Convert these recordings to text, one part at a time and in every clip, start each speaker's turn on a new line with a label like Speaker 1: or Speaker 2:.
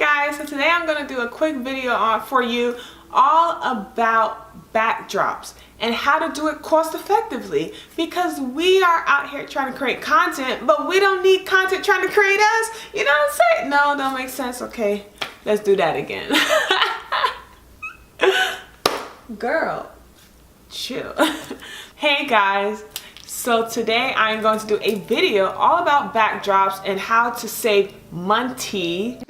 Speaker 1: guys, so today I'm going to do a quick video for you all about backdrops and how to do it cost effectively, because we are out here trying to create content, but we don't need content trying to create us. You know what I'm saying? No, don't make sense. Okay, let's do that again. Girl, chill. Hey guys, so today I'm going to do a video all about backdrops and how to save money.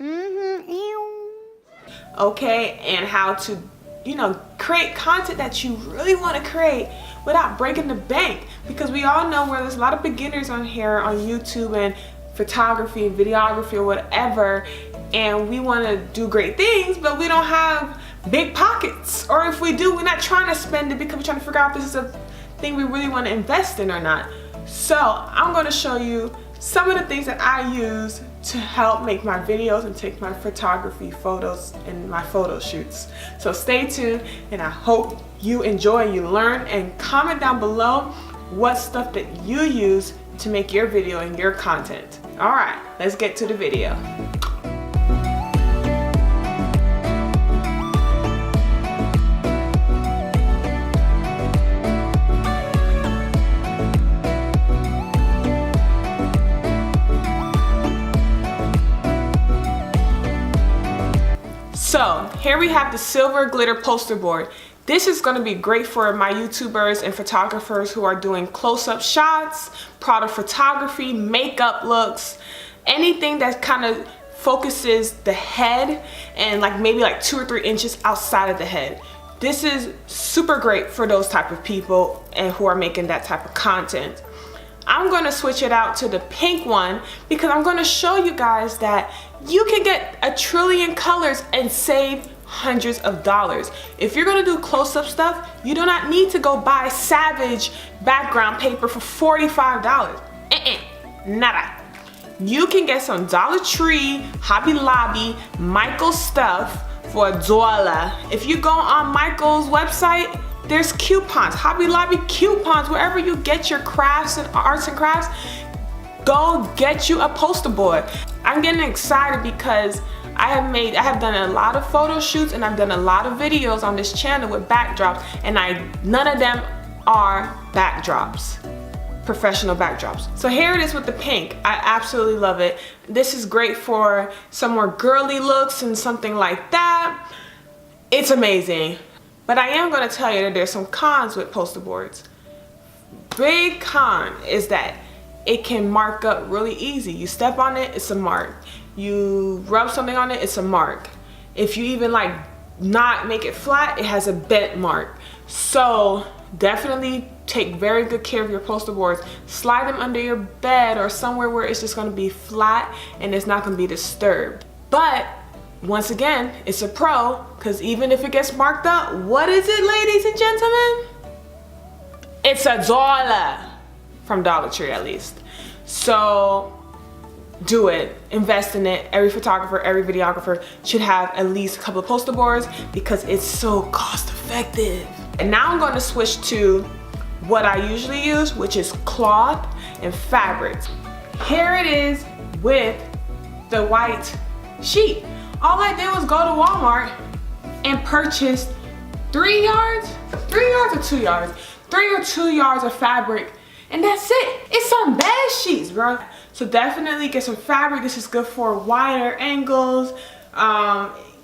Speaker 1: Okay, and how to, you know, create content that you really want to create without breaking the bank, because we all know where there's a lot of beginners on here on YouTube and photography and videography or whatever, and we want to do great things, but we don't have big pockets, or if we do, we're not trying to spend it because we're trying to figure out if this is a thing we really want to invest in or not. So I'm going to show you some of the things that I use to help make my videos and take my photography photos and my photo shoots. So stay tuned, and I hope you enjoy and you learn, and comment down below what stuff that you use to make your video and your content. All right, let's get to the video. So here we have the silver glitter poster board. This is going to be great for my YouTubers and photographers who are doing close-up shots, product photography, makeup looks, anything that kind of focuses the head and maybe 2 or 3 inches outside of the head. This is super great for those type of people and who are making that type of content. I'm going to switch it out to the pink one because I'm going to show you guys that you can get a trillion colors and save hundreds of dollars. If you're going to do close-up stuff, you do not need to go buy Savage background paper for $45. Nada. You can get some Dollar Tree, Hobby Lobby, Michael's stuff for $1. If you go on Michael's website, there's coupons, Hobby Lobby coupons, wherever you get your crafts and arts and crafts, go get you a poster board. I'm getting excited because I have done a lot of photo shoots and I've done a lot of videos on this channel with backdrops, and none of them are backdrops, professional backdrops. So here it is with the pink. I absolutely love it. This is great for some more girly looks and something like that. It's amazing. But I am going to tell you that there's some cons with poster boards. Big con is that it can mark up really easy. You step on it, it's a mark. You rub something on it, it's a mark. If you even not make it flat, it has a bent mark. So definitely take very good care of your poster boards. Slide them under your bed or somewhere where it's just going to be flat and it's not going to be disturbed. But once again, it's a pro, because even if it gets marked up, what is it, ladies and gentlemen? It's $1 from Dollar Tree, at least. So do it, invest in it. Every photographer, every videographer should have at least a couple of poster boards because it's so cost effective. And now I'm going to switch to what I usually use, which is cloth and fabrics. Here it is with the white sheet. All I did was go to Walmart and purchase 3 yards or 2 yards? 3 or 2 yards of fabric, and that's it. It's some bad sheets, bro. So definitely get some fabric. This is good for wider angles,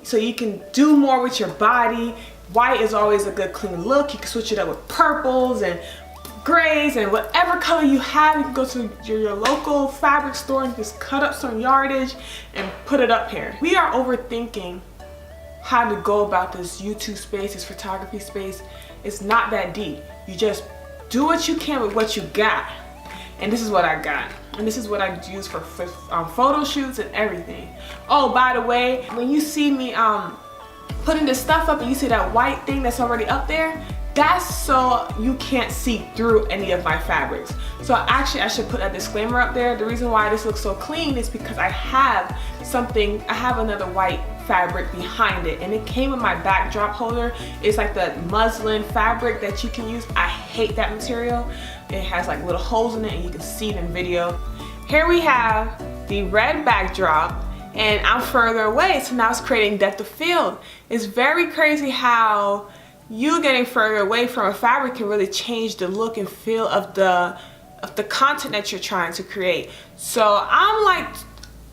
Speaker 1: so you can do more with your body. White is always a good clean look. You can switch it up with purples and grays and whatever color you have. You can go to your local fabric store and just cut up some yardage and put it up here. We are overthinking how to go about this YouTube space, this photography space. It's not that deep. You just do what you can with what you got. And this is what I got. And this is what I use for photo shoots and everything. Oh, by the way, when you see me putting this stuff up and you see that white thing that's already up there, that's so you can't see through any of my fabrics. So actually I should put a disclaimer up there. The reason why this looks so clean is because I have another white fabric behind it, and it came with my backdrop holder. It's like the muslin fabric that you can use. I hate that material. It has little holes in it and you can see it in video. Here we have the red backdrop, and I'm further away, so now it's creating depth of field. It's very crazy how you getting further away from a fabric can really change the look and feel of the content that you're trying to create. So I'm like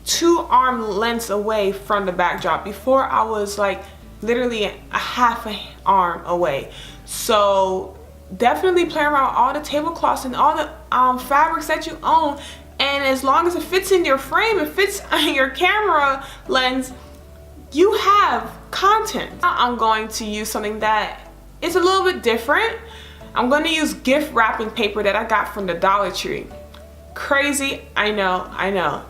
Speaker 1: 2 arm lengths away from the backdrop. Before I was like literally a half an arm away. So definitely play around with all the tablecloths and all the fabrics that you own, and as long as it fits in your frame, it fits on your camera lens, you have content. I'm going to use something that is a little bit different. I'm going to use gift wrapping paper that I got from the Dollar Tree. Crazy, I know,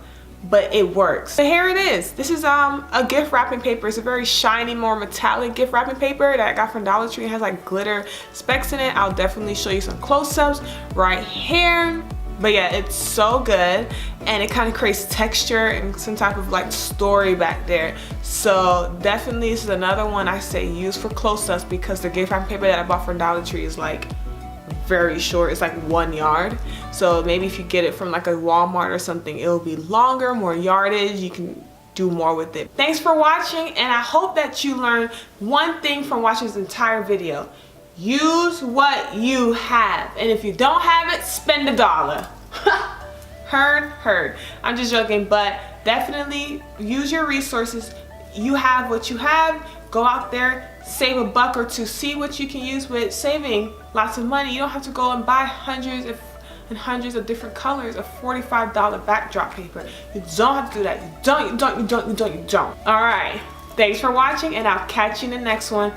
Speaker 1: but it works. So here it is. This is a gift wrapping paper. It's a very shiny, more metallic gift wrapping paper that I got from Dollar Tree. It has like glitter specks in it. I'll definitely show you some close-ups right here. But yeah, it's so good, and it kind of creates texture and some type of like story back there. So definitely this is another one I say use for close-ups, because the gift wrapping paper that I bought from Dollar Tree is like very short. It's like 1 yard. So maybe if you get it from like a Walmart or something, it'll be longer, more yardage. You can do more with it. Thanks for watching, and I hope that you learned one thing from watching this entire video. Use what you have, and if you don't have it, spend $1. Heard. I'm just joking, but definitely use your resources. You have what you have. Go out there, save $1 or $2. See what you can use with saving lots of money. You don't have to go and buy hundreds and hundreds of different colors of $45 backdrop paper. You don't have to do that. You don't. All right. Thanks for watching, and I'll catch you in the next one.